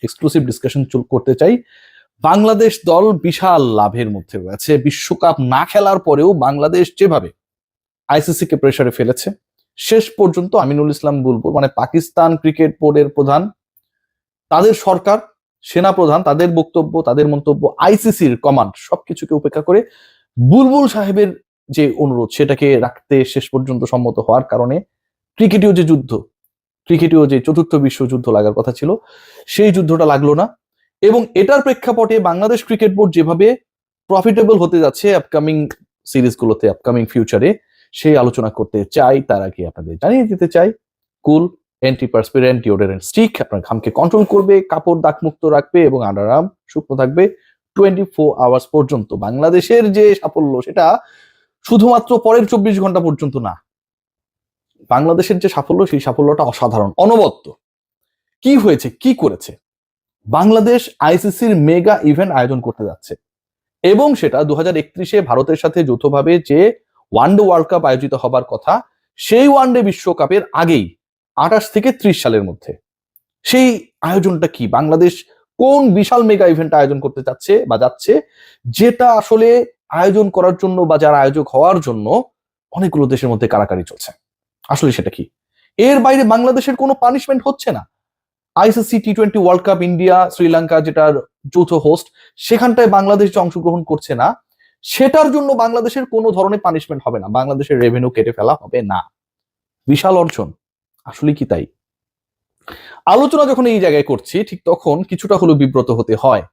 Exclusive discussion করতে চাই। বাংলাদেশ দল বিশাল লাভের মধ্যে রয়েছে। বিশ্বকাপ না খেলার পরেও বাংলাদেশ যেভাবে আইসিসি কে প্রেসারে ফেলেছে, শেষ পর্যন্ত আমিনুল ইসলাম বুলবুল মানে পাকিস্তান ক্রিকেট বোর্ডের প্রধান, তাদের সরকার, সেনা প্রধান, তাদের বক্তব্য, তাদের মন্তব্য, আইসিসির কমান্ড সবকিছুকে উপেক্ষা করে বুলবুল সাহেবের যে অনুরোধ সেটাকে রাখতে শেষ পর্যন্ত সম্মত হওয়ার কারণে ক্রিকেটীয় যে যুদ্ধ, ক্রিকেটীয় যে চতুর্থ বিশ্বযুদ্ধ লাগার কথা ছিল সেই যুদ্ধটা লাগলো না। এবং এটার প্রেক্ষাপটে বাংলাদেশ ক্রিকেট বোর্ড যেভাবে প্রফিটেবল হতে যাচ্ছে আপকামিং সিরিজগুলোতে, আপকামিং ফিউচারে, সেই আলোচনা করতে চাই। তার আগে আপনাদের জানিয়ে দিতে চাই, কুল অ্যান্টিপারস্পিরেন্ট ডিওডোরেন্ট স্টিক আপনার ঘামকে কন্ট্রোল করবে, কাপড় দাগমুক্ত রাখবে এবং আন্ডারআর্ম শুকনো থাকবে 24 আওয়ার্স পর্যন্ত। বাংলাদেশের যে সাফল্য সেটা শুধুমাত্র পরের 24 ঘন্টা পর্যন্ত না, বাংলাদেশের যে সাফল্য সেই সাফল্যটা অসাধারণ, অনবদ্য। কি হয়েছে, কি করেছে? বাংলাদেশ আইসিসির মেগা ইভেন্ট আয়োজন করতে যাচ্ছে এবং সেটা 2031-এ ভারতের সাথে যৌথভাবে যে ওয়ানডে ওয়ার্ল্ড কাপ আয়োজিত হবার কথা, সেই ওয়ানডে বিশ্বকাপের আগেই 28 থেকে 30 সালের মধ্যে। সেই আয়োজনটা কি? বাংলাদেশ কোন বিশাল মেগা ইভেন্ট আয়োজন করতে চাচ্ছে বা যাচ্ছে, যেটা আসলে আয়োজন করার জন্য বা যারা আয়োজক হওয়ার জন্য অনেকগুলো দেশের মধ্যে কারাকারি চলছে। আসলে সেটা কি? এর বাইরে বাংলাদেশের কোনো পানিশমেন্ট হচ্ছে না। আইসিসি টি-20 ওয়ার্ল্ড কাপ ইন্ডিয়া শ্রীলঙ্কা যেটার যৌথ হোস্ট, সেখানটায় বাংলাদেশ যে অংশগ্রহণ করছে না, সেটার জন্য বাংলাদেশের কোনো ধরনের পানিশমেন্ট হবে না, বাংলাদেশের রেভিনিউ কেটে ফেলা হবে না। বিশাল অর্জন, আসলে কি তাই? আলোচনা যখন এই জায়গায় করছি ঠিক তখন কিছুটা হলেও বিব্রত হতে হয়।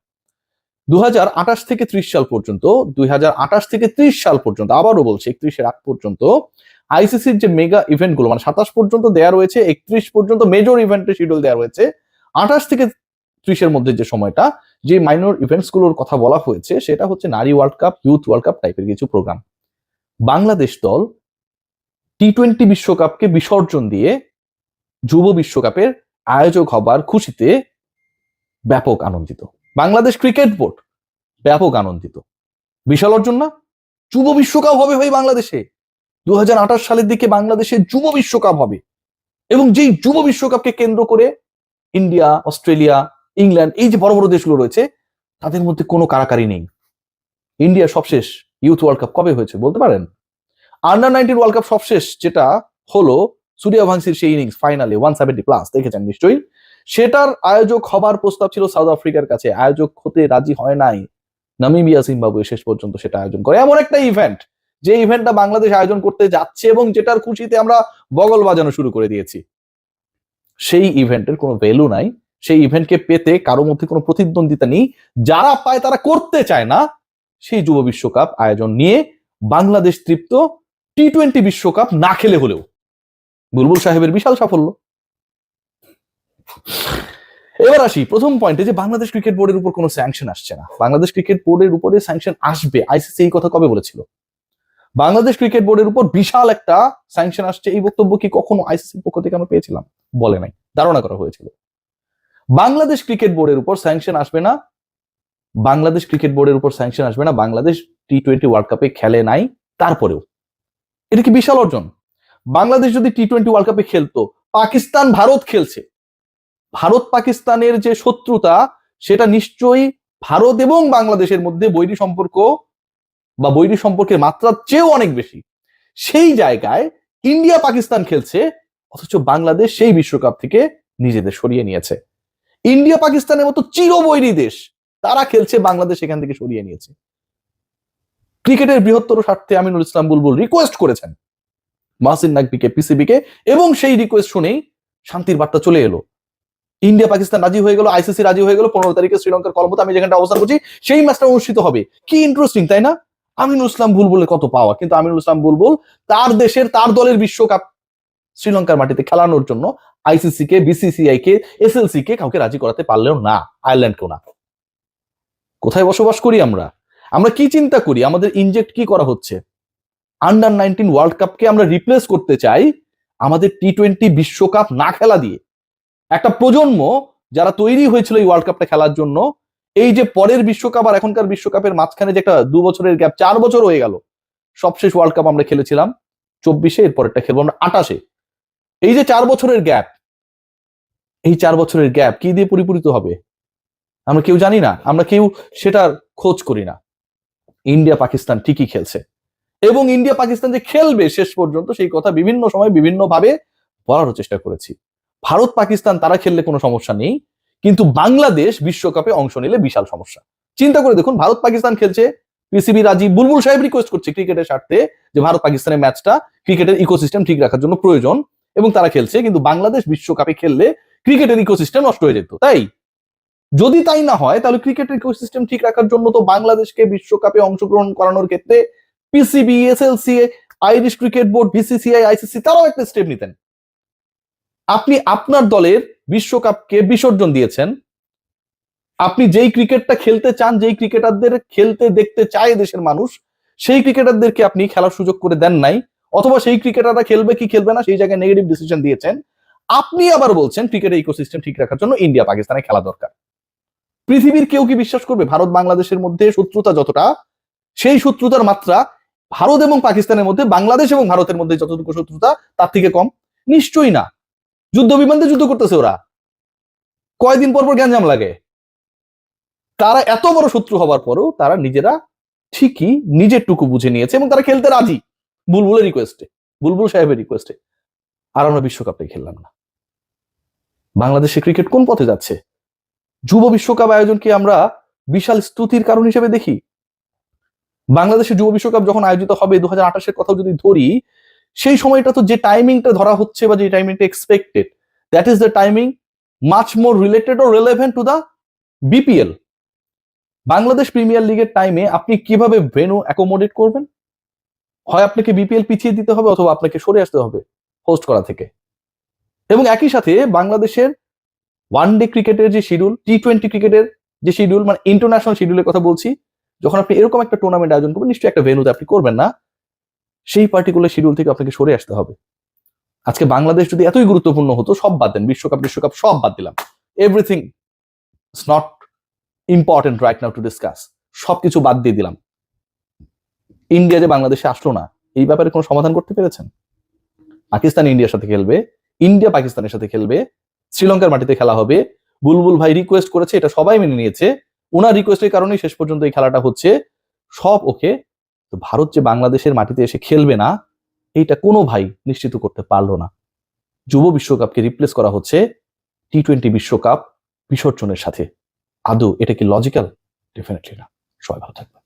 2028 থেকে 30 সাল পর্যন্ত, 2028 থেকে 30 সাল পর্যন্ত, আবারও বলছি 31-এর আগ পর্যন্ত আইসিসির যে মেগা ইভেন্ট গুলো মানে 27 পর্যন্ত দেয়া রয়েছে, 31 পর্যন্ত মেজর ইভেন্টের শিডিউল দেওয়া রয়েছে, 28 থেকে 30-এর মধ্যে যে সময়টা, যে মাইনর ইভেন্টস গুলোর কথা বলা হয়েছে সেটা হচ্ছে নারী world cup, youth world cup টাইপের কিছু প্রোগ্রাম। বাংলাদেশ দল টি-20 বিশ্বকাপকে বিসর্জন দিয়ে যুব বিশ্বকাপের আয়োজক হবার খুশিতে ব্যাপক আনন্দিত। বাংলাদেশ ক্রিকেট বোর্ড ব্যাপক আনন্দিত। বিশাল অর্জন না? যুব বিশ্বকাপ হবে ভাই বাংলাদেশে। 2028 সালের দিকে বাংলাদেশে যুব বিশ্বকাপ হবে এবং যেই যুব বিশ্বকাপকে কেন্দ্র করে ইন্ডিয়া, অস্ট্রেলিয়া, ইংল্যান্ড, এই যে বড় বড় দেশগুলো রয়েছে তাদের মধ্যে কোনো কারাকারি নেই। ইন্ডিয়ার সবশেষ ইউথ ওয়ার্ল্ড কাপ কবে হয়েছে বলতে পারেন? আন্ডার-19 ওয়ার্ল্ড কাপ সবশেষ যেটা হলো, সূর্যবংশীর সেই ইনিংস ফাইনালে 170+ দেখেছেন নিশ্চয়ই, সেটার আয়োজক হবার প্রস্তাব ছিল সাউথ আফ্রিকার কাছে, আয়োজক হতে রাজি হয় নাই নামিবিয়া, জিম্বাবুয়ে শেষ পর্যন্ত সেটা আয়োজন করে। এমন একটা ইভেন্ট, যে ইভেন্টটা বাংলাদেশ আয়োজন করতে যাচ্ছে এবং যেটার খুশিতে আমরা বগল বাজানো শুরু করে দিয়েছি, সেই ইভেন্টের কোনো ভ্যালু নাই। সেই ইভেন্টকে পেতে কারো মধ্যে কোনো প্রতিদ্বন্দ্বিতা নেই, যারা পায় তারা করতে চায় না। সেই যুব বিশ্বকাপ আয়োজন নিয়ে বাংলাদেশ তৃপ্ত, টি-20 বিশ্বকাপ না খেলে হলেও। বুলবুল সাহেবের বিশাল সাফল্য। এবার আসি প্রথম পয়েন্টে, যে বাংলাদেশ ক্রিকেট বোর্ডের উপর কোনো স্যাংশন আসছে না। বাংলাদেশ ক্রিকেট বোর্ডের উপরে স্যাংশন আসবে, আইসিসি এই কথা কবে বলেছিল? বাংলাদেশ ক্রিকেট বোর্ডের উপর বিশাল একটা স্যাংশন আসছে, এই বক্তব্য কি কখনো আইসিসির পক্ষ থেকে আমরা পেয়েছিলাম? বলে নাই, ধারণা করা হয়েছিল। বাংলাদেশ ক্রিকেট বোর্ডের উপর স্যাংশন আসবে না, বাংলাদেশ ক্রিকেট বোর্ডের উপর স্যাংশন আসবে না, বাংলাদেশ টি-20 ওয়ার্ল্ড কাপে খেলে নাই তারপরেও। এটা কি বিশাল অর্জন? বাংলাদেশ যদি টি-20 ওয়ার্ল্ড কাপে খেলতো, পাকিস্তান ভারত খেলছে, ভারত পাকিস্তানের যে শত্রুতা সেটা নিশ্চয়ই ভারত এবং বাংলাদেশের মধ্যে বৈরী সম্পর্ক বা বৈরী সম্পর্কের মাত্রার চেয়েও অনেক বেশি। সেই জায়গায় ইন্ডিয়া পাকিস্তান খেলছে, অথচ বাংলাদেশ সেই বিশ্বকাপ থেকে নিজেদের সরিয়ে নিয়েছে। ইন্ডিয়া পাকিস্তানের মতো চিরবৈরী দেশ, তারা খেলছে, বাংলাদেশ এখান থেকে সরিয়ে নিয়েছে। ক্রিকেটের বৃহত্তর স্বার্থে আমিনুল ইসলাম বুলবুল রিকোয়েস্ট করেছেন মাহসিন নাকভিকে, পিসিবিকে, এবং সেই রিকোয়েস্ট শুনেই শান্তির বার্তা চলে এলো। ইন্ডিয়া পাকিস্তান রাজি হয়ে গেল, আইসিসি রাজি হয়ে গেল, 15 তারিখে শ্রীলঙ্কার কলম্বোতে, আমি যেখানটা অবস্থান করছি, সেই ম্যাচটা অনুষ্ঠিত হবে। কি ইন্টারেস্টিং তাই না? আমিনুল ইসলাম বুলবুলের কত পাওয়া, কিন্তু আমিনুল ইসলাম বুলবুল তার দেশের, তার দলের বিশ্বকাপ শ্রীলঙ্কার মাটিতে খেলানোর জন্য আইসিসি কে, বিসিসিআই কে, এসএলসি কে কাউকে রাজি করাতে পারলেও না, আয়ারল্যান্ডকেও না। কোথায় বসবাস করি আমরা? আমরা কি চিন্তা করি? আমাদের ইনজেক্ট কি করা হচ্ছে? আন্ডার-19 ওয়ার্ল্ড কাপকে আমরা রিপ্লেস করতে চাই আমাদের টি-20 বিশ্বকাপ না খেলা দিয়ে। একটা প্রজন্ম যারা তৈরি হয়েছিল এই ওয়ার্ল্ড কাপটা খেলার জন্য, এই যে পরের বিশ্বকাপ আর এখনকার বিশ্বকাপের মাঝখানে যে একটা 2 বছরের গ্যাপ, 4 বছর হয়ে গেল। সবশেষ ওয়ার্ল্ড কাপ আমরা খেলেছিলাম 24-এ, এর পরেরটা খেলবো আমরা 28-এ। এই যে 4 বছরের গ্যাপ, এই 4 বছরের গ্যাপ কি দিয়ে পরিপূরিত হবে? আমরা কেউ জানি না, আমরা কেউ সেটার খোঁজ করি না। ইন্ডিয়া পাকিস্তান ঠিকই খেলছে, এবং ইন্ডিয়া পাকিস্তান যে খেলবে শেষ পর্যন্ত সেই কথা বিভিন্ন সময় বিভিন্ন ভাবে বলারও চেষ্টা করেছি। ভারত পাকিস্তান তারা খেললে কোনো সমস্যা নেই, কিন্তু বাংলাদেশ বিশ্বকাপে অংশ নিলে বিশাল সমস্যা। চিন্তা করে দেখুন, ভারত পাকিস্তান খেলছে, পিসিবি রাজি, বুলবুল সাহেব রিকোয়েস্ট করছে ক্রিকেটের স্বার্থে যে ভারত পাকিস্তানের ম্যাচটা ক্রিকেটের ইকোসিস্টেম ঠিক রাখার জন্য প্রয়োজন, এবং তারা খেলছে। কিন্তু বাংলাদেশ বিশ্বকাপে খেললে ক্রিকেটের ইকোসিস্টেম নষ্ট হয়ে যেত। তাই যদি তাই না হয়, তাহলে ক্রিকেটের ইকোসিস্টেম ঠিক রাখার জন্য তো বাংলাদেশকে বিশ্বকাপে অংশগ্রহণ করানোর ক্ষেত্রে PCB, SLC, Irish cricket board, BCCI, ICC তারাও একটা স্টেপ নিতেন। আপনি আপনার দলের বিশ্বকাপকে বিসর্জন দিয়েছেন। আপনি যেই ক্রিকেটটা খেলতে চান, যেই ক্রিকেটারদের খেলতে দেখতে চায় দেশের মানুষ, সেই ক্রিকেটারদেরকে আপনি খেলার সুযোগ করে দেন নাই, অথবা সেই ক্রিকেটাররা খেলবে কি খেলবে না সেই জায়গায় নেগেটিভ ডিসিশন দিয়েছেন। আপনি আবার বলছেন ক্রিকেটের ইকোসিস্টেম ঠিক রাখার জন্য ইন্ডিয়া পাকিস্তানে খেলা দরকার। পৃথিবীর কেউ কি বিশ্বাস করবে ভারত বাংলাদেশের মধ্যে শত্রুতা যতটা, সেই শত্রুতার মাত্রা ভারত এবং পাকিস্তানের মধ্যে, বাংলাদেশ এবং ভারতের মধ্যে যতটুকু শত্রুতা তার থেকে কম? নিশ্চয়ই না। যুদ্ধ বিমানে যুদ্ধ করতেছে ওরা, কয়দিন পর পর গ্যাঞ্জাম লাগে। তারা এত বড় শত্রু হবার পরেও তারা নিজেরা ঠিকই নিজের টুকু বুঝে নিয়েছে, এবং তারা খেলতে রাজি বুলবুলের রিকোয়েস্টে, বুলবুল সাহেবের রিকোয়েস্টে। আর আমরা বিশ্বকাপে খেললাম না। বাংলাদেশে ক্রিকেট কোন পথে যাচ্ছে? যুব বিশ্বকাপ আয়োজনকে আমরা বিশাল স্তুতির কারণ হিসেবে দেখি। বাংলাদেশের যুব বিশ্বকাপ যখন আয়োজিত হবে 2028-এর কথাও যদি ধরি, সেই সময়টা তো যে টাইমিংটা ধরা হচ্ছে বা যে টাইমিংটা expected, that is the timing much more related or relevant to the BPL. Bangladesh premier লিগের টাইমে আপনি কিভাবে ভেন্যু অ্যাকোমোডেট করবেন? হয় আপনাকে বিপিএল পিছিয়ে দিতে হবে, অথবা আপনাকে সরে আসতে হবে হোস্ট করা থেকে। এবং একই সাথে বাংলাদেশের ওয়ানডে ক্রিকেটের যে শিডিউল, টি-20 ক্রিকেটের যে শিডিউল, মানে ইন্টারন্যাশনাল শিডিউলের কথা বলছি, যখন আপনি এরকম একটা টুর্নামেন্ট আয়োজন করবেন, নিশ্চয়ই একটা ভেন্যুতে আপনি করবেন না, সেই পার্টিকুলার শিডিউল থেকে আপনাকে সরে আসতে হবে। আজকে বাংলাদেশ যদি এতই গুরুত্বপূর্ণ হতো, সব বাদ দেন, বিশ্বকাপ সব বাদ দিলাম, everything is not important right now to discuss, সবকিছু বাদ দিয়ে দিলাম, ইন্ডিয়া যে বাংলাদেশে আসলো না, এই ব্যাপারে কোনো সমাধান করতে পেরেছেন? পাকিস্তান ইন্ডিয়ার সাথে খেলবে, ইন্ডিয়া পাকিস্তানের সাথে খেলবে, শ্রীলঙ্কার মাটিতে খেলা হবে। বুলবুল ভাই রিকোয়েস্ট করেছে, এটা সবাই মেনে নিয়েছে, ওনার রিকোয়েস্টের কারণেই শেষ পর্যন্ত এই খেলাটা হচ্ছে, সব ওকে। তো ভারত যে বাংলাদেশের মাটিতে এসে খেলবে না, এইটা কোনো ভাই নিশ্চিত করতে পারলো না। যুব বিশ্বকাপকে রিপ্লেস করা হচ্ছে টি-20 বিশ্বকাপ বিসর্জনের সাথে। আদৌ এটা কি লজিক্যাল? ডেফিনেটলি না। সবাই ভালো থাকবে।